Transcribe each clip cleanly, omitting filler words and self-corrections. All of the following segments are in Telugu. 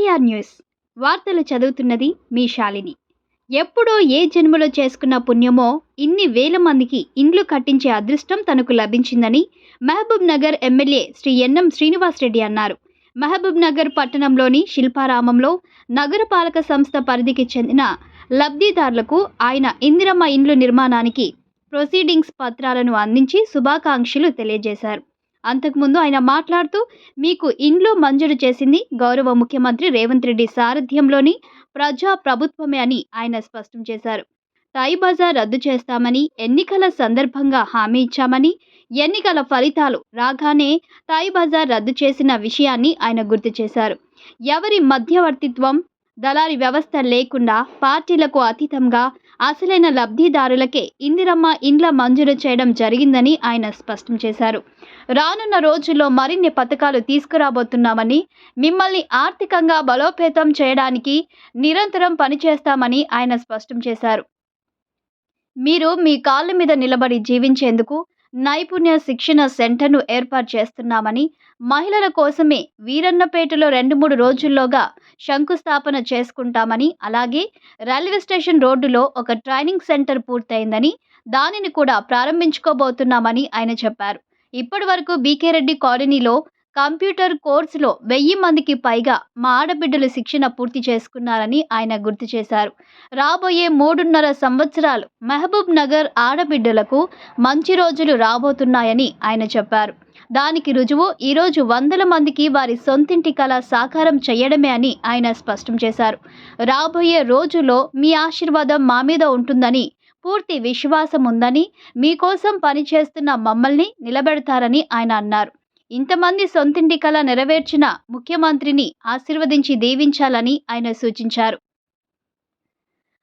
ఎస్టీఆర్ న్యూస్ వార్తలు చదువుతున్నది మీ శాలిని. ఎప్పుడో ఏ జన్మలో చేసుకున్న పుణ్యమో ఇన్ని వేల మందికి ఇండ్లు కట్టించే అదృష్టం తనకు లభించిందని మహబూబ్ నగర్ ఎమ్మెల్యే శ్రీ ఎన్ఎం శ్రీనివాస్ రెడ్డి అన్నారు. మహబూబ్ నగర్ పట్టణంలోని శిల్పారామంలో నగరపాలక సంస్థ పరిధికి చెందిన లబ్ధిదారులకు ఆయన ఇందిరమ్మ ఇండ్లు నిర్మాణానికి ప్రొసీడింగ్స్ పత్రాలను అందించి శుభాకాంక్షలు తెలియజేశారు. అంతకుముందు ఆయన మాట్లాడుతూ, మీకు ఇండ్లు మంజూరు చేసింది గౌరవ ముఖ్యమంత్రి రేవంత్ రెడ్డి సారథ్యంలోని ప్రజా ప్రభుత్వమే అని ఆయన స్పష్టం చేశారు. తాయి బజార్ రద్దు చేస్తామని ఎన్నికల సందర్భంగా హామీ ఇచ్చామని, ఎన్నికల ఫలితాలు రాగానే తాయి బజార్ రద్దు చేసిన విషయాన్ని ఆయన గుర్తు చేశారు. ఎవరి మధ్యవర్తిత్వం, దళారీ వ్యవస్థ లేకుండా పార్టీలకు అతీతంగా అసలైన లబ్ధిదారులకే ఇందిరమ్మ ఇండ్ల మంజూరు చేయడం జరిగిందని ఆయన స్పష్టం చేశారు. రానున్న రోజుల్లో మరిన్ని పథకాలు తీసుకురాబోతున్నామని, మిమ్మల్ని ఆర్థికంగా బలోపేతం చేయడానికి నిరంతరం పనిచేస్తామని ఆయన స్పష్టం చేశారు. మీరు మీ కాళ్ళ మీద నిలబడి జీవించేందుకు నైపుణ్య శిక్షణ సెంటర్ను ఏర్పాటు చేస్తున్నామని, మహిళల కోసమే వీరన్నపేటలో 2-3 రోజుల్లోగా శంకుస్థాపన చేసుకుంటామని, అలాగే రైల్వే స్టేషన్ రోడ్డులో ఒక ట్రైనింగ్ సెంటర్ పూర్తయిందని, దానిని కూడా ప్రారంభించుకోబోతున్నామని ఆయన చెప్పారు. ఇప్పటి వరకు బీకే రెడ్డి కాలనీలో కంప్యూటర్ కోర్సులో 1000 మందికి పైగా మా ఆడబిడ్డలు శిక్షణ పూర్తి చేసుకున్నారని ఆయన గుర్తు చేశారు. రాబోయే 3.5 సంవత్సరాలు మహబూబ్ నగర్ ఆడబిడ్డలకు మంచి రోజులు రాబోతున్నాయని ఆయన చెప్పారు. దానికి రుజువు ఈరోజు 100 మందికి వారి సొంతింటి కళ సాకారం చేయడమే అని ఆయన స్పష్టం చేశారు. రాబోయే రోజుల్లో మీ ఆశీర్వాదం మా మీద ఉంటుందని, పూర్తి విశ్వాసం ఉందని, మీకోసం పనిచేస్తున్న మమ్మల్ని నిలబెడతారని ఆయన అన్నారు. ఇంతమంది సొంతింటి కళ నెరవేర్చిన ముఖ్యమంత్రిని ఆశీర్వదించి దీవించాలని ఆయన సూచించారు.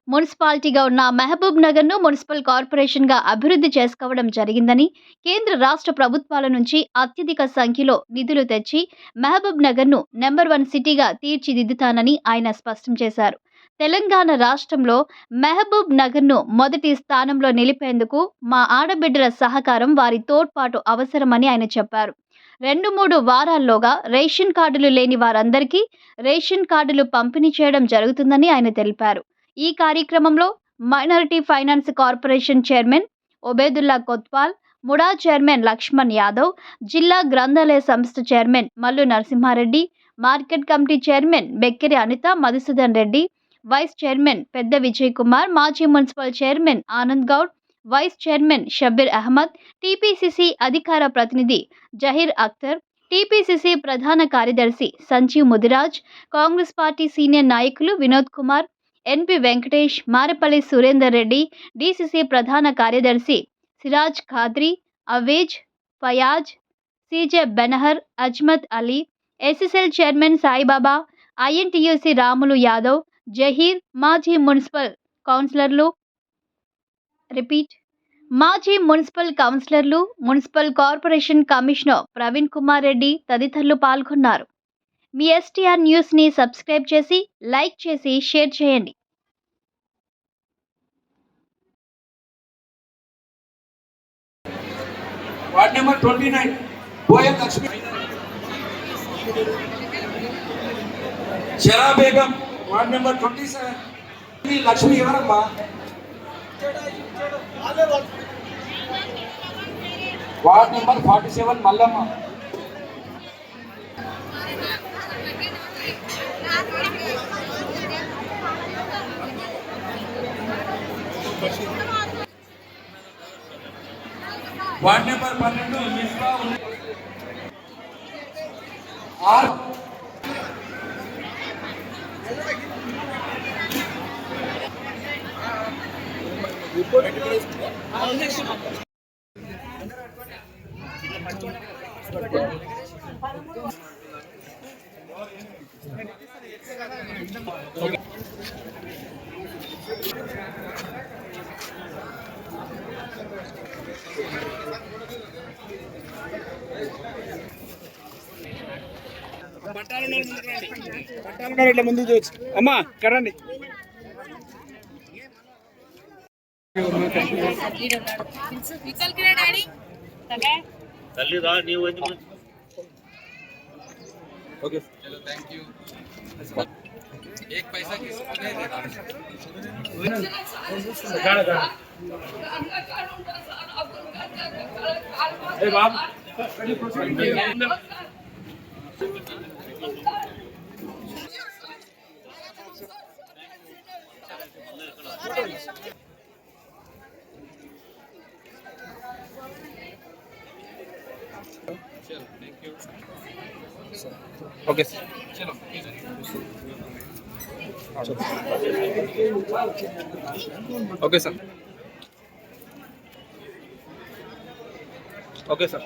మున్సిపాలిటీగా ఉన్న మహబూబ్ నగర్ను మున్సిపల్ కార్పొరేషన్గా అభివృద్ధి చేసుకోవడం జరిగిందని, కేంద్ర రాష్ట్ర ప్రభుత్వాల నుంచి అత్యధిక సంఖ్యలో నిధులు తెచ్చి మహబూబ్ నగర్ను నెంబర్ 1 సిటీగా తీర్చిదిద్దుతానని ఆయన స్పష్టం చేశారు. తెలంగాణ రాష్ట్రంలో మహబూబ్ నగర్ను మొదటి స్థానంలో నిలిపేందుకు మా ఆడబిడ్డల సహకారం, వారి తోడ్పాటు అవసరమని ఆయన చెప్పారు. 2-3 వారాల్లోగా రేషన్ కార్డులు లేని వారందరికీ రేషన్ కార్డులు పంపిణీ చేయడం జరుగుతుందని ఆయన తెలిపారు. ఈ కార్యక్రమంలో minority finance corporation chairman Obedullah Kotwal, MUDA chairman Lakshman Yadav, జిల్లా గ్రంథాలయ సంస్థ chairman Mallu Narasimha Reddy, market committee chairman Bekkeri Anitha Madhusudan Reddy, vice chairman పెద్ద విజయ్ కుమార్, మాజీ municipal chairman Anand Goud, vice chairman Shabbir Ahmed, TPCC అధికార ప్రతినిధి జహీర్ అఖ్తర్, టీపీసీసీ ప్రధాన కార్యదర్శి సంజీవ్ ముదిరాజ్, కాంగ్రెస్ పార్టీ సీనియర్ నాయకులు వినోద్ కుమార్, ఎన్పి వెంకటేష్, మారపల్లి సురేందర్ రెడ్డి, డీసీసీ ప్రధాన కార్యదర్శి Siraj Khadri, Awez, Fayaz, CJ Benhur, Azmat Ali, SSL chairman Saibaba, INTUC Ramulu Yadav, Zaheer, మాజీ మున్సిపల్ కౌన్సిలర్లు, municipal corporation commissioner Praveen Kumar Reddy తదితరులు పాల్గొన్నారు. మీ ఎస్టీఆర్ న్యూస్ని సబ్స్క్రైబ్ చేసి, లైక్ చేసి, షేర్ చేయండి. Ward number 29 Boya Lakshmi Shara Begum. Ward number 27 Lakshmi ఎవరమ్మా? Ward number 47 Mallamma. Ward number 12 Misba R. పట్టాలు ముందు చూసి అమ్మా కరండి. తల్లి రా నీవు. Okay, thank you. Okay sir. Okay sir. Okay sir.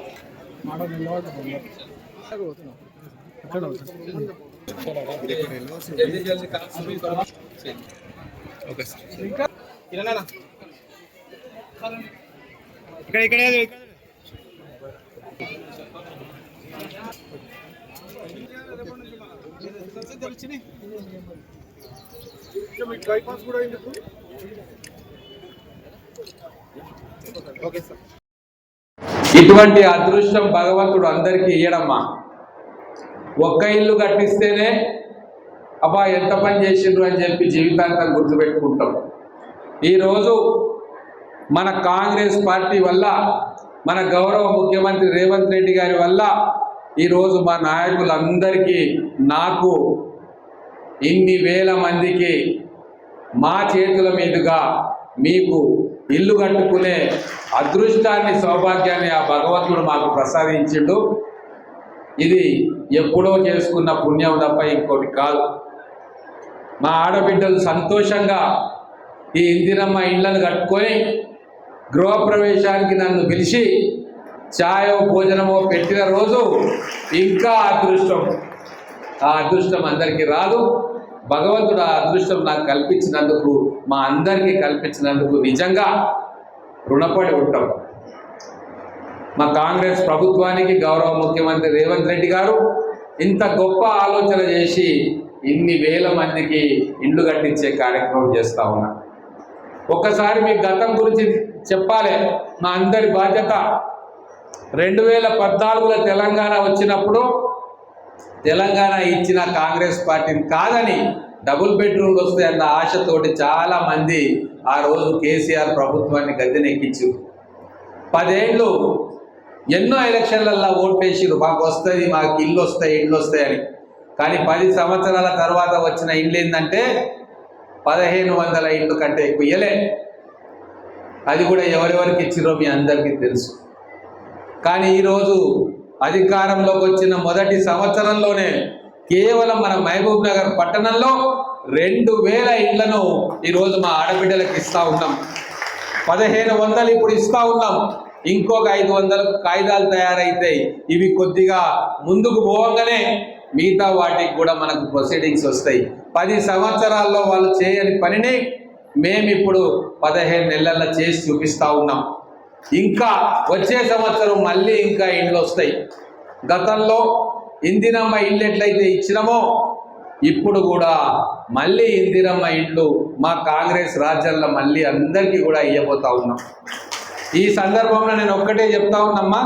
Okay sir. ఇక్కడ ఓకే సార్. ఇటువంటి అదృష్టం భగవంతుడు అందరికీ ఇయ్యడమ్మా. ఒక్క ఇల్లు కట్టిస్తేనే అబ్బా ఎంత పని చేసిండ్రు అని చెప్పి జీవితాంతం గుర్తుపెట్టుకుంటాం. ఈరోజు మన కాంగ్రెస్ పార్టీ వల్ల, మన గౌరవ ముఖ్యమంత్రి రేవంత్ రెడ్డి గారి వల్ల ఈరోజు మా నాయకులందరికీ, నాకు ఇన్ని వేల మందికి మా చేతుల మీదుగా మీకు ఇల్లు కట్టుకునే అదృష్టాన్ని, సౌభాగ్యాన్ని ఆ భగవంతుడు మాకు ప్రసాదించిండు. ఇది ఎప్పుడో చేసుకున్న పుణ్యం తప్ప ఇంకోటి కాదు. మా ఆడబిడ్డలు సంతోషంగా ఈ ఇందిరమ్మ ఇళ్లను కట్టుకొని గృహప్రవేశానికి నన్ను పిలిచి ఛాయో భోజనమో పెట్టిన రోజు ఇంకా అదృష్టం. ఆ అదృష్టం అందరికీ రాదు. భగవంతుడు ఆ అదృష్టం నాకు కల్పించినందుకు, మా అందరికీ కల్పించినందుకు నిజంగా రుణపడి ఉంటాం. మా కాంగ్రెస్ ప్రభుత్వానికి, గౌరవ ముఖ్యమంత్రి రేవంత్ రెడ్డి గారు ఇంత గొప్ప ఆలోచన చేసి ఇన్ని వేల మందికి ఇండ్లు కట్టించే కార్యక్రమం చేస్తూ ఉన్నా. ఒక్కసారి మీ గతం గురించి చెప్పాలి. మా అందరి బాధ్యత. 2014లో తెలంగాణ వచ్చినప్పుడు తెలంగాణ ఇచ్చిన కాంగ్రెస్ పార్టీని కాదని డబుల్ బెడ్రూమ్లు వస్తాయన్న ఆశతోటి చాలామంది ఆ రోజు కేసీఆర్ ప్రభుత్వాన్ని గద్దెనెక్కించారు. 10 ఏళ్ళు ఎన్నో ఎలక్షన్లల్లో ఓట్లేసిరు, మాకు వస్తుంది, మాకు ఇల్లు వస్తాయి, ఇండ్లు వస్తాయని. కానీ 10 సంవత్సరాల తర్వాత వచ్చిన ఇండ్లు ఏంటంటే 1500 ఇండ్లు కంటే ఎక్కువ ఇయ్యలే. అది కూడా ఎవరెవరికి ఇచ్చిరో మీ అందరికీ తెలుసు. కానీ ఈరోజు అధికారంలోకి వచ్చిన మొదటి సంవత్సరంలోనే కేవలం మన మహబూబ్ నగర్ పట్టణంలో 2000 ఇండ్లను ఈరోజు మా ఆడబిడ్డలకు ఇస్తూ ఉన్నాం. 1500 ఇప్పుడు ఇస్తూ ఉన్నాం. ఇంకొక 500 కాగితాలు తయారైతాయి. ఇవి కొద్దిగా ముందుకు పోగానే మిగతా వాటికి కూడా మనకు ప్రొసీడింగ్స్ వస్తాయి. 10 సంవత్సరాల్లో వాళ్ళు చేయని పనిని మేము ఇప్పుడు 15 నెలల్లో చేసి చూపిస్తూ ఉన్నాం. ఇంకా వచ్చే సంవత్సరం మళ్ళీ ఇంకా ఇండ్లు వస్తాయి. గతంలో ఇందిరమ్మ ఇల్లు ఎట్లయితే ఇచ్చినామో ఇప్పుడు కూడా మళ్ళీ ఇందిరమ్మ ఇండ్లు మా కాంగ్రెస్ రాజ్యాల్లో మళ్ళీ అందరికీ కూడా ఇవ్వబోతా ఉన్నాం. ఈ సందర్భంలో నేను ఒక్కటే చెప్తా ఉన్నమ్మా,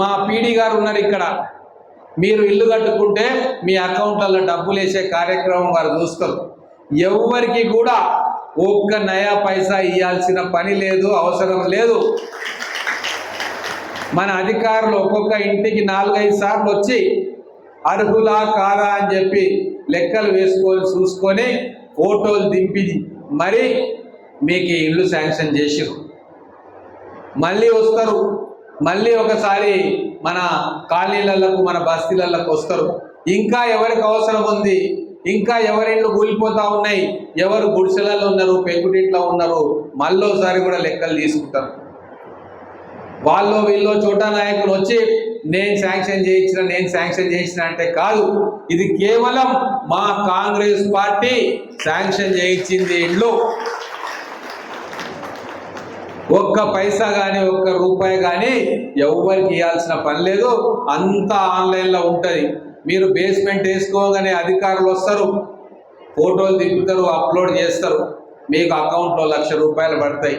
మా పీడీ గారు ఉన్నారు ఇక్కడ. మీరు ఇల్లు కట్టుకుంటే మీ అకౌంట్లలో డబ్బులు వేసే కార్యక్రమం వారు చూస్తారు. ఎవరికి కూడా ఒక్క నయా పైసా ఇవ్వాల్సిన పని లేదు, అవసరం లేదు. మన అధికారులు ఒక్కొక్క ఇంటికి 4-5 సార్లు వచ్చి అర్హులా కాదా అని చెప్పి లెక్కలు వేసుకొని చూసుకొని ఫోటోలు దింపి మరి మీకు ఇల్లు శాంక్షన్ చేసిరు. మళ్ళీ వస్తారు, మళ్ళీ ఒకసారి మన కాలనీలకు, మన బస్తీలకు వస్తారు. ఇంకా ఎవరికి అవసరం ఉంది, ఇంకా ఎవరిళ్ళు కూలిపోతూ ఉన్నాయి, ఎవరు గుడిసెలలో ఉన్నారు, పెంకుటింట్లో ఉన్నారు, మళ్ళోసారి కూడా లెక్కలు తీసుకుంటారు. వాళ్ళు వీళ్ళు చోటా నాయకులు వచ్చి నేను శాంక్షన్ చేయించిన అంటే కాదు. ఇది కేవలం మా కాంగ్రెస్ పార్టీ శాంక్షన్ చేయించింది ఇళ్ళు. ఒక్క పైసా కానీ, ఒక్క రూపాయి కానీ ఎవరికి ఇవ్వాల్సిన పని లేదు. అంతా ఆన్లైన్లో ఉంటుంది. మీరు బేస్మెంట్ వేసుకోగానే అధికారులు వస్తారు, ఫోటోలు దింపుతారు, అప్లోడ్ చేస్తారు, మీకు అకౌంట్లో 1,00,000 రూపాయలు పడతాయి.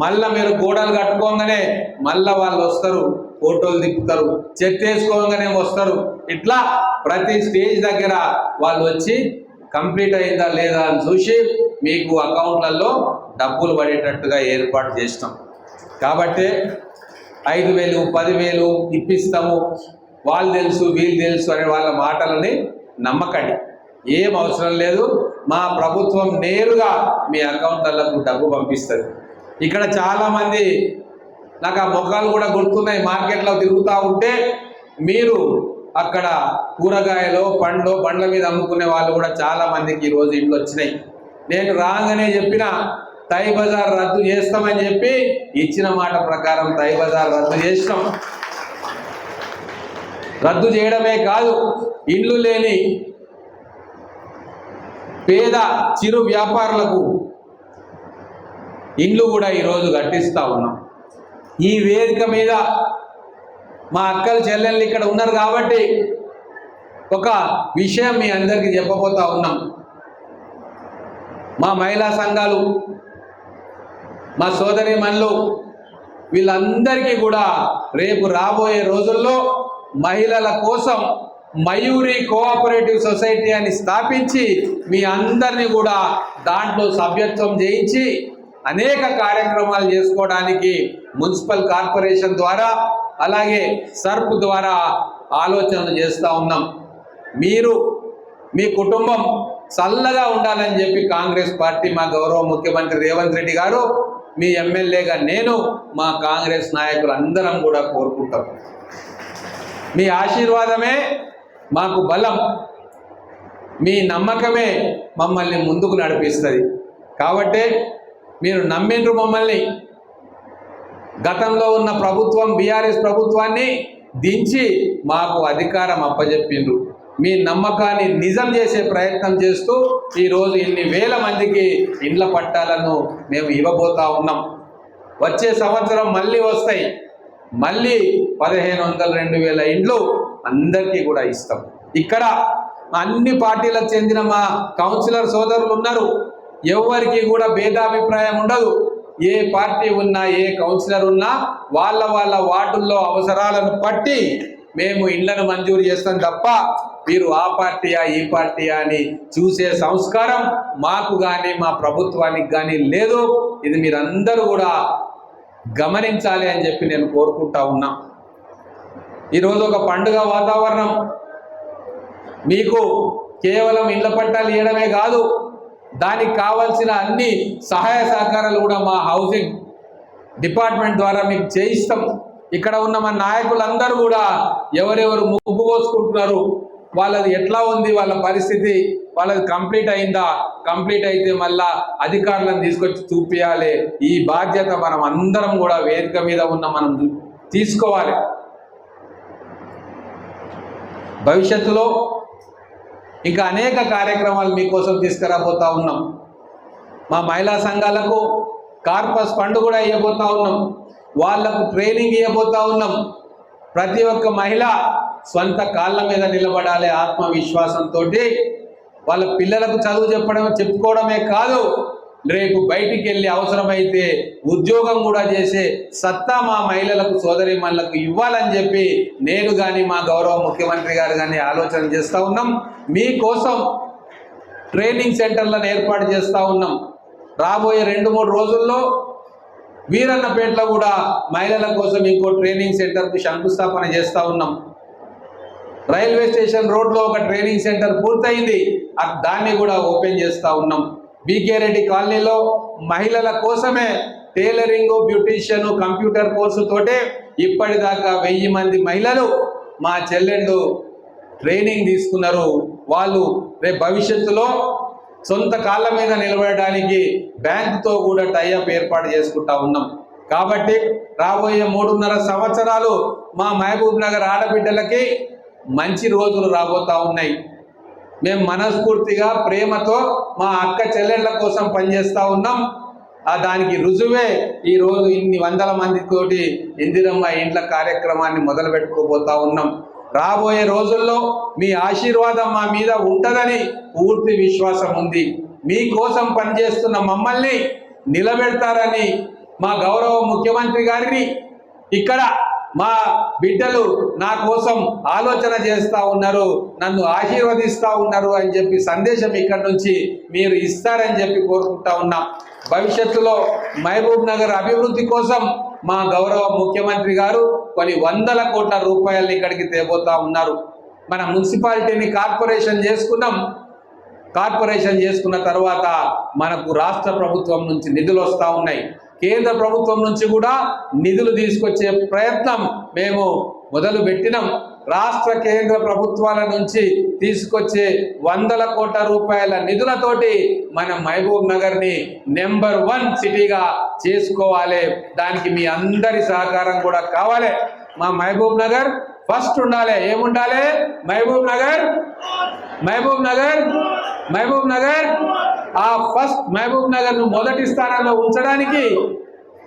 మళ్ళీ మీరు గోడలు కట్టుకోగానే మళ్ళీ వాళ్ళు వస్తారు, ఫోటోలు తిప్పుతారు, చెత్త వేసుకోగానే వస్తారు. ఇట్లా ప్రతి స్టేజ్ దగ్గర వాళ్ళు వచ్చి కంప్లీట్ అయిందా లేదా అని చూసి మీకు అకౌంట్లలో డబ్బులు పడేటట్టుగా ఏర్పాటు చేస్తాం. కాబట్టి 5,000 10,000 ఇప్పిస్తాము, వాళ్ళు తెలుసు వీళ్ళు తెలుసు అనే వాళ్ళ మాటలని నమ్మకండి. ఏం అవసరం లేదు. మా ప్రభుత్వం నేరుగా మీ అకౌంట్లకు డబ్బు పంపిస్తుంది. ఇక్కడ చాలామంది నాకు ఆ మొక్కలు కూడా గుర్తున్నాయి. మార్కెట్లో తిరుగుతూ ఉంటే మీరు అక్కడ కూరగాయలు పండ్లు బండ్ల మీద అమ్ముకునే వాళ్ళు కూడా చాలా మందికి ఈరోజు ఇంట్లో వచ్చినాయి. నేను రాగానే చెప్పిన తై బజార్ రద్దు చేస్తామని చెప్పి ఇచ్చిన మాట ప్రకారం తై బజార్ రద్దు చేస్తాం. రద్దు చేయడమే కాదు, ఇండ్లు లేని పేద చిరు వ్యాపారులకు ఇండ్లు కూడా ఈరోజు కట్టిస్తూ ఉన్నాం. ఈ వేదిక మీద మా అక్కలు చెల్లెళ్ళు ఇక్కడ ఉన్నారు కాబట్టి ఒక విషయం మీ అందరికీ చెప్పబోతా ఉన్నాం. మా మహిళా సంఘాలు, మా సోదరీమణులు వీళ్ళందరికీ కూడా రేపు రాబోయే రోజుల్లో మహిళల కోసం మయూరి కోఆపరేటివ్ సొసైటీ అని స్థాపించి మీ అందరినీ కూడా దాంట్లో సభ్యత్వం చేయించి అనేక కార్యక్రమాలు చేసుకోవడానికి మున్సిపల్ కార్పొరేషన్ ద్వారా అలాగే సర్ప్ ద్వారా ఆలోచనలు చేస్తూ ఉన్నాం. మీరు మీ కుటుంబం చల్లగా ఉండాలని చెప్పి కాంగ్రెస్ పార్టీ, మా గౌరవ ముఖ్యమంత్రి రేవంత్ రెడ్డి గారు, మీ ఎమ్మెల్యేగా నేను, మా కాంగ్రెస్ నాయకులు అందరం కూడా కోరుకుంటాం. మీ ఆశీర్వాదమే మాకు బలం, మీ నమ్మకమే మమ్మల్ని ముందుకు నడిపిస్తుంది. కాబట్టి మీరు నమ్మిండ్రు మమ్మల్ని. గతంలో ఉన్న ప్రభుత్వం బీఆర్ఎస్ ప్రభుత్వాన్ని దించి మాకు అధికారం అప్పజెప్పిండ్రు. మీ నమ్మకాన్ని నిజం చేసే ప్రయత్నం చేస్తూ ఈరోజు ఇన్ని వేల మందికి ఇండ్ల పట్టాలను మేము ఇవ్వబోతా ఉన్నాం. వచ్చే సంవత్సరం మళ్ళీ వస్తాయి. మళ్ళీ 1,500 2,000 ఇండ్లు అందరికీ కూడా ఇస్తాం. ఇక్కడ అన్ని పార్టీలకు చెందిన మా కౌన్సిలర్ సోదరులు ఉన్నారు. ఎవరికి కూడా భేదాభిప్రాయం ఉండదు. ఏ పార్టీ ఉన్నా, ఏ కౌన్సిలర్ ఉన్నా వాళ్ళ వార్డుల్లో అవసరాలను బట్టి మేము ఇళ్లను మంజూరు చేస్తాం తప్ప మీరు ఆ పార్టీయా ఈ పార్టీయా అని చూసే సంస్కారం మాకు కానీ మా ప్రభుత్వానికి కానీ లేదు. ఇది మీరందరూ కూడా గమనించాలి అని చెప్పి నేను కోరుకుంటా ఉన్నా. ఈరోజు ఒక పండుగ వాతావరణం. మీకు కేవలం ఇళ్ల పట్టాలు ఇవ్వడమే కాదు, దానికి కావాల్సిన అన్ని సహాయ సహకారాలు కూడా మా హౌసింగ్ డిపార్ట్మెంట్ ద్వారా మీకు చేయిస్తాం. ఇక్కడ ఉన్న మా నాయకులందరూ కూడా ఎవరెవరు ముగ్గు పోసుకుంటున్నారు, వాళ్ళది ఎట్లా ఉంది, వాళ్ళ పరిస్థితి, వాళ్ళది కంప్లీట్ అయిందా, కంప్లీట్ అయితే మళ్ళా అధికారులను తీసుకొచ్చి చూపించాలి. ఈ బాధ్యత మనం అందరం కూడా వేదిక మీద ఉన్న మనం తీసుకోవాలి. భవిష్యత్తులో ఇంకా అనేక కార్యక్రమాలు మీకోసం తీసుకురాబోతా ఉన్నాం. మా మహిళా సంఘాలకు కార్పస్ ఫండ్ కూడా ఇవ్వబోతా ఉన్నాం. వాళ్లకు ట్రైనింగ్ ఇవ్వబోతా ఉన్నాం. ప్రతి ఒక్క మహిళ స్వంత కాళ్ళ మీద నిలబడాలి ఆత్మవిశ్వాసంతో. వాళ్ళ పిల్లలకు చదువు చెప్పుకోవడమే కాదు, రేపు బయటికి వెళ్ళి అవసరమైతే ఉద్యోగం కూడా చేసే సత్తా మా మహిళలకు సోదరీమణులకు ఇవ్వాలని చెప్పి నేను కానీ మా గౌరవ ముఖ్యమంత్రి గారు కానీ ఆలోచన చేస్తూ ఉన్నాం. మీకోసం ట్రైనింగ్ సెంటర్లను ఏర్పాటు చేస్తూ ఉన్నాం. రాబోయే 2-3 రోజుల్లో వీరన్నపేటలో కూడా మహిళల కోసం ఇంకో ట్రైనింగ్ సెంటర్కి శంకుస్థాపన చేస్తూ ఉన్నాం. రైల్వే స్టేషన్ రోడ్లో ఒక ట్రైనింగ్ సెంటర్ పూర్తయింది, దాన్ని కూడా ఓపెన్ చేస్తూ ఉన్నాం. బీకే రెడ్డి కాలనీలో మహిళల కోసమే టైలరింగ్, బ్యూటీషియన్, కంప్యూటర్ కోర్సుతోటే ఇప్పటిదాకా 1000 మంది మహిళలు మా చెల్లెళ్ళు ట్రైనింగ్ తీసుకున్నారు. వాళ్ళు రేపు భవిష్యత్తులో సొంత కాళ్ళ మీద నిలబడడానికి బ్యాంకుతో కూడా టైఅప్ ఏర్పాటు చేసుకుంటా ఉన్నాం. కాబట్టి రాబోయే 3.5 సంవత్సరాలు మా మహబూబ్ నగర్ ఆడబిడ్డలకి మంచి రోజులు రాబోతా ఉన్నాయి. మేము మనస్ఫూర్తిగా ప్రేమతో మా అక్క చెల్లెళ్ళ కోసం పనిచేస్తూ ఉన్నాం. దానికి రుజువే ఈరోజు ఇన్ని 100 మందితోటి ఇందిరమ్మ ఇండ్ల కార్యక్రమాన్ని మొదలు పెట్టుకోబోతా ఉన్నాం. రాబోయే రోజుల్లో మీ ఆశీర్వాదం మా మీద ఉంటుందని పూర్తి విశ్వాసం ఉంది. మీకోసం పనిచేస్తున్న మమ్మల్ని నిలబెడతారని మా గౌరవ ముఖ్యమంత్రి గారిని, ఇక్కడ మా బిడ్డలు నా కోసం ఆలోచన చేస్తూ ఉన్నారు, నన్ను ఆశీర్వదిస్తూ ఉన్నారు అని చెప్పి సందేశం ఇక్కడ నుంచి మీరు ఇస్తారని చెప్పి కోరుకుంటా ఉన్నాం. భవిష్యత్తులో మహబూబ్ నగర్ అభివృద్ధి కోసం మా గౌరవ ముఖ్యమంత్రి గారు కొన్ని వందల కోట్ల రూపాయలు ఇక్కడికి తేబోతా ఉన్నారు. మన మున్సిపాలిటీని కార్పొరేషన్ చేసుకున్నాం. కార్పొరేషన్ చేసుకున్న తర్వాత మనకు రాష్ట్ర ప్రభుత్వం నుంచి నిధులు వస్తూ ఉన్నాయి. కేంద్ర ప్రభుత్వం నుంచి కూడా నిధులు తీసుకొచ్చే ప్రయత్నం మేము మొదలు పెట్టినాం. రాష్ట్ర కేంద్ర ప్రభుత్వాల నుంచి తీసుకొచ్చే వందల కోట్ల రూపాయల నిధులతోటి మన మహబూబ్ నగర్ని నెంబర్ 1 సిటీగా చేసుకోవాలి. దానికి మీ అందరి సహకారం కూడా కావాలి. మా మహబూబ్ నగర్ ఫస్ట్ ఉండాలి. ఏముండాలి? మహబూబ్ నగర్, మహబూబ్ నగర్, మహబూబ్ నగర్. ఆ ఫస్ట్ మహబూబ్ నగర్ను మొదటి స్థానంలో ఉంచడానికి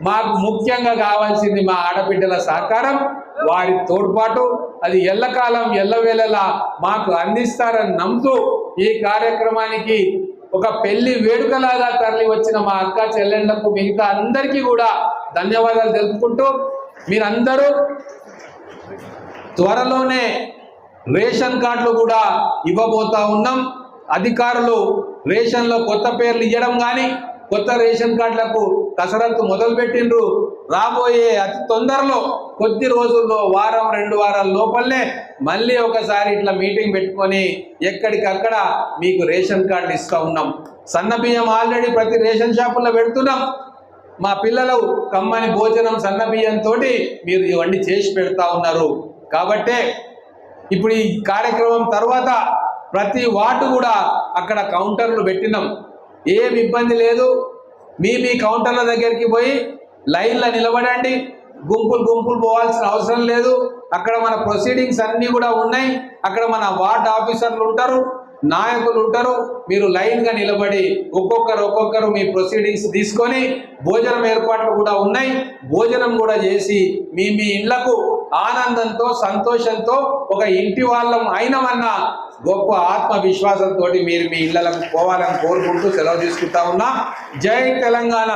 మాకు ముఖ్యంగా కావాల్సింది మా ఆడబిడ్డల సహకారం, వారి తోడ్పాటు. అది ఎల్లకాలం ఎల్లవేళలా మాకు అందిస్తారని నమ్ముతూ ఈ కార్యక్రమానికి ఒక పెళ్లి వేడుకలాగా తరలి వచ్చిన మా అక్క చెల్లెళ్లకు మిగతా అందరికీ కూడా ధన్యవాదాలు తెలుపుకుంటూ, మీరందరూ త్వరలోనే రేషన్ కార్డులు కూడా ఇవ్వబోతా ఉన్నాం. అధికారులు రేషన్లో కొత్త పేర్లు ఇవ్వడం కానీ కొత్త రేషన్ కార్డులకు కసరత్తు మొదలుపెట్టిండ్రు. రాబోయే అతి తొందరలో కొద్ది రోజుల్లో వారం 2 వారాల లోపలనే మళ్ళీ ఒకసారి ఇట్లా మీటింగ్ పెట్టుకొని ఎక్కడికక్కడ మీకు రేషన్ కార్డులు ఇస్తూ ఉన్నాం. సన్న బియ్యం ఆల్రెడీ ప్రతి రేషన్ షాపుల్లో పెడుతున్నాం. మా పిల్లలు కమ్మని భోజనం సన్న బియ్యంతో మీరు ఇవన్నీ చేసి పెడతా ఉన్నారు. కాబట్టే ఇప్పుడు ఈ కార్యక్రమం తర్వాత ప్రతి వార్డు కూడా అక్కడ కౌంటర్లు పెట్టినాం. ఏం ఇబ్బంది లేదు. మీ కౌంటర్ల దగ్గరికి పోయి లైన్లో నిలబడండి. గుంపులు పోవాల్సిన అవసరం లేదు. అక్కడ మన ప్రొసీడింగ్స్ అన్నీ కూడా ఉన్నాయి. అక్కడ మన వార్డ్ ఆఫీసర్లు ఉంటారు, నాయకులు ఉంటారు. మీరు లైన్గా నిలబడి ఒక్కొక్కరు మీ ప్రొసీడింగ్స్ తీసుకొని భోజనం ఏర్పాట్లు కూడా ఉన్నాయి. భోజనం కూడా చేసి మీ ఇళ్లకు ఆనందంతో సంతోషంతో ఒక ఇంటి వాళ్ళం అయినమన్న గొప్ప ఆత్మవిశ్వాసంతో మీరు మీ ఇళ్లకు పోవాలని కోరుకుంటూ సెలవు తీసుకుంటా ఉన్నా. జై తెలంగాణ.